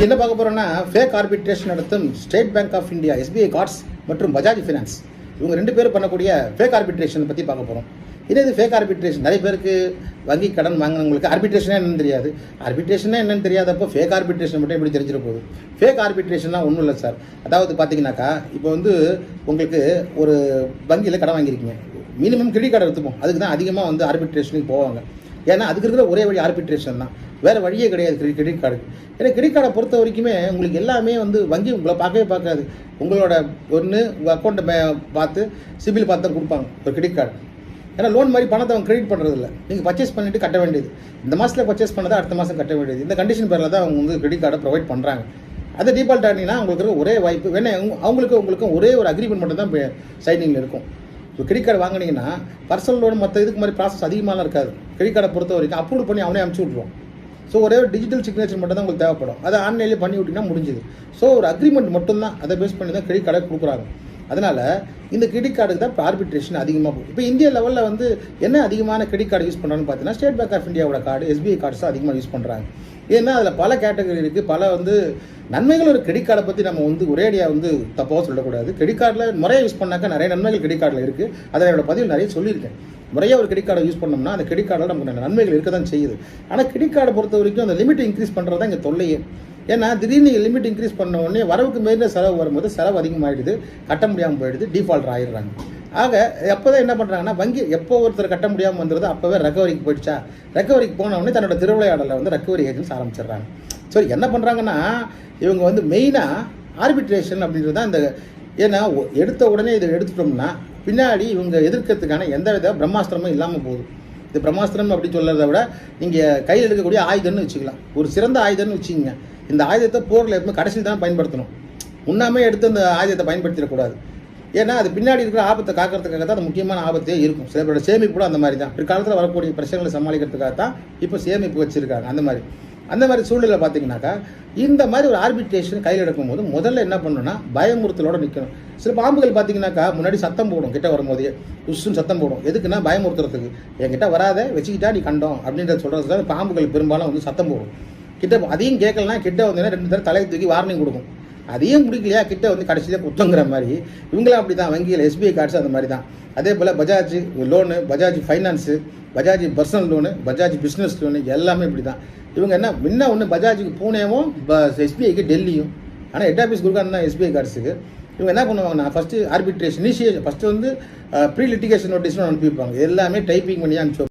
என்ன பார்க்க போறோம்னா ஃபேக் ஆர்பிட்ரேஷன் நடத்தும் state bank of India SBI cards மற்றும் பஜாஜ் ஃபைனான்ஸ் இவங்க 2 பேரும் பண்ணக்கூடிய ஃபேக் ஆர்பிட்ரேஷன் பற்றி பார்க்க போகிறோம். இது ஃபேக் ஆர்பிட்ரேஷன். நிறைய பேருக்கு வங்கி கடன் வாங்கினவங்களுக்கு ஆர்பிட்ரேஷனே என்னன்னு தெரியாது. ஆர்பிட்ரேஷனே என்னன்னு தெரியாதப்போ ஃபேக் ஆர்பிட்ரேஷன் மட்டும் எப்படி தெரிஞ்சிட போகுது? ஃபேக் ஆர்பிட்ரேஷன்னா ஒன்றும் இல்லை சார். அதாவது பார்த்தீங்கன்னாக்கா இப்போ உங்களுக்கு ஒரு வங்கியில் கடன் வாங்கியிருக்கீங்க, மினிமம் கிரெடிட் கார்டு எடுத்துப்போம். அதுக்கு தான் அதிகமாக ஆர்பிட்ரேஷனுக்கு போவாங்க. ஏன்னா அதுக்கு இருக்கிற ஒரே வழி ஆர்பிட்ரேஷன் தான், வேறு வழியே கிடையாது கிரெடிட் கார்டுக்கு. ஏன்னா கிரெடிட் கார்டை பொறுத்த வரைக்குமே உங்களுக்கு எல்லாமே வங்கி உங்களை பார்க்கவே பார்க்காது. உங்களோட உங்கள் அக்கௌண்ட்டை பார்த்து சிபில் பார்த்து தான் கொடுப்பாங்க ஒரு கிரெடிட் கார்டு. ஏன்னா லோன் மாதிரி பணத்தை அவங்க கிரெடிட் பண்ணுறதில்ல, நீங்கள் பர்ச்சேஸ் பண்ணிவிட்டு கட்ட வேண்டியது. இந்த மாதத்தில் பர்ச்சேஸ் பண்ணதை அடுத்த மாதம் கட்ட வேண்டியது. இந்த கண்டிஷன் பேரில் தான் அவங்க கிரெடிட் கார்டை ப்ரொவைட் பண்ணுறாங்க. அதை டீபால்ட் ஆகிங்கன்னா உங்களுக்கு ஒரே வாய்ப்பு வேணா உங்களுக்கும் ஒரே ஒரு அக்ரிமெண்ட் மட்டும் தான் சைனிங்கில் இருக்கும். இப்போ கிரெடிட் கார்டு வாங்கினீங்கன்னா பர்சனல் லோன் மற்ற இதுக்கு மாதிரி ப்ராசஸ் அதிகமாகலாம் இருக்காது. கிரெடிட் கார்டை பொறுத்த வரைக்கும் அப்ரூவ் பண்ணி அவனே அனுப்பிச்சி விட்ருவோம். ஸோ ஒரே ஒரு டிஜிட்டல் சிக்னேச்சர் மட்டும் தான் உங்களுக்கு தேவைப்படும். அதை ஆன்லைன்லேயே பண்ணி விட்டிங்கன்னா முடிஞ்சுது. ஸோ ஒரு அக்ரிமெண்ட் மட்டும்தான், அதை பேஸ் பண்ணி தான் கிரெடிட் கார்டை கொடுக்குறாங்க. அதனால் இந்த கிரெடிட் கார்டுக்கு தான் இப்போ ஆர்பிட்ரேஷன் அதிகமாக போகும். இப்போ இந்தியா லெவலில் என்ன அதிகமான கிரெடிட் கார்டு யூஸ் பண்ணுறான்னு பார்த்தீங்கன்னா ஸ்டேட் பேங்க் ஆஃப் இந்தியாவோட கார்டு, எஸ்பிஐ கார்ட்ஸ் தான் அதிகமாக யூஸ் பண்ணுறாங்க. ஏன்னா அதில் பல கேட்டகரி இருக்குது, பல நன்மைகள். ஒரு கிரெடிட் கார்டை பற்றி நம்ம ஒரேடியாக தப்பாக சொல்லக்கூடாது. கிரெடிட் கார்டில் முறையாக யூஸ் பண்ணாக்கா நிறைய நன்மைகள் கிரெடிட் கார்டில் இருக்குது. அதை என்னோட பதிவில் நிறைய சொல்லியிருக்கேன். முறையாக ஒரு கிரெடிட் கார்டை யூஸ் பண்ணோம்னா அந்த கிரெடிட் கார்டில் நமக்கு நன்மைகள் இருக்க தான் செய்யுது. ஆனால் கிரெடிட் கார்டை பொறுத்த வரைக்கும் அந்த லிமிட் இன்க்ரீஸ் பண்ணுறது தான் இங்கே தொல்லையே. ஏன்னா திடீர்னு லிமிட் இன்க்ரீஸ் பண்ண உடனே வரவுக்கு மேலே செலவு வரும்போது செலவு அதிகமாகிடுது, கட்ட முடியாமல் போயிடுது, டிஃபால்ட் ஆகிடுறாங்க. ஆக எப்போ தான் என்ன பண்ணுறாங்கன்னா வங்கி எப்போ ஒருத்தர் கட்ட முடியாமல் வந்துடுது அப்போவே ரெக்கவரிக்கு போயிடுச்சா, ரெக்கவரிக்கு போனவுடனே தன்னோட திருவிளையாடலை ரெக்கவரி ஏஜென்ட்ஸ் ஆரம்பிச்சிடுறாங்க. ஸோ என்ன பண்ணுறாங்கன்னா இவங்க மெயினாக ஆர்பிட்ரேஷன் அப்படின்றது தான் இந்த. ஏன்னா எடுத்த உடனே இதை எடுத்துட்டோம்னா பின்னாடி இவங்க எதிர்க்கிறதுக்கான எந்த வித பிரம்மாஸ்திரமும் இல்லாமல் போகுது. இது பிரம்மாஸ்திரம் அப்படி சொல்கிறத விட நீங்கள் கையில் எடுக்கக்கூடிய ஆயுதம்னு வச்சுக்கலாம். ஒரு சிறந்த ஆயுதம்னு வச்சுக்கிங்க. இந்த ஆயுதத்தை போரில் எப்பவுமே கடைசியில் தான் பயன்படுத்தணும். முன்னாமே எடுத்து அந்த ஆயுதத்தை பயன்படுத்திடக்கூடாது. ஏன்னா அது பின்னாடி இருக்கிற ஆபத்தை காக்கிறதுக்காக தான் அது முக்கியமான ஆபத்தே இருக்கும். சில பேரோட சேமிப்பு கூட அந்த மாதிரி தான். பிற்காலத்தில் வரக்கூடிய பிரச்சனைகளை சமாளிக்கிறதுக்காக தான் இப்போ சேமிப்பு வச்சுருக்காங்க. அந்த மாதிரி சூழ்நிலை பார்த்தீங்கன்னாக்கா இந்த மாதிரி ஒரு ஆர்பிட்ரேஷன் கையில் எடுக்கும்போது முதல்ல என்ன பண்ணணும்னா பயமுறுத்தலோடு நிற்கணும். சில பாம்புகள் பார்த்தீங்கன்னாக்கா முன்னாடி சத்தம் போடும், கிட்ட வரும்போதே உஷ்ன்னு சத்தம் போடும். எதுக்குன்னா பயமுறுத்துறதுக்கு. என்கிட்ட வராத வச்சுக்கிட்டா நீ கண்டோம் அப்படின்றத சொல்கிறது தான் பாம்புகள் பெரும்பாலும் சத்தம் போடும். கிட்ட அதையும் கேட்கலன்னா கிட்ட 2 தடவை தலையை தூக்கி வார்னிங் கொடுக்கும். அதையும் முடிக்கலையா கிட்ட கடைசியில் குத்தங்கிற மாதிரி இவங்களாம் அப்படி தான். வங்கியில் எஸ்பிஐ கார்ட்ஸ் அந்த மாதிரி தான். அதே போல் Bajaj loan, Bajaj finance, Bajaj personal loan, Bajaj business loan எல்லாமே இப்படி தான். இவங்க என்ன பஜாஜுக்கு பூனேவும் எஸ்பிஐக்கு டெல்லியும். ஆனால் ஹெட் ஆஃபீஸ் கொடுக்காது தான் எஸ்பிஐ கார்ட்ஸுக்கு. இவங்க என்ன பண்ணுவாங்கன்னா first arbitration initiation first pre litigation நோட்டீஸ்னு அனுப்பியிருப்பாங்க. எல்லாமே டைப்பிங் பண்ணி அனுப்பிச்சு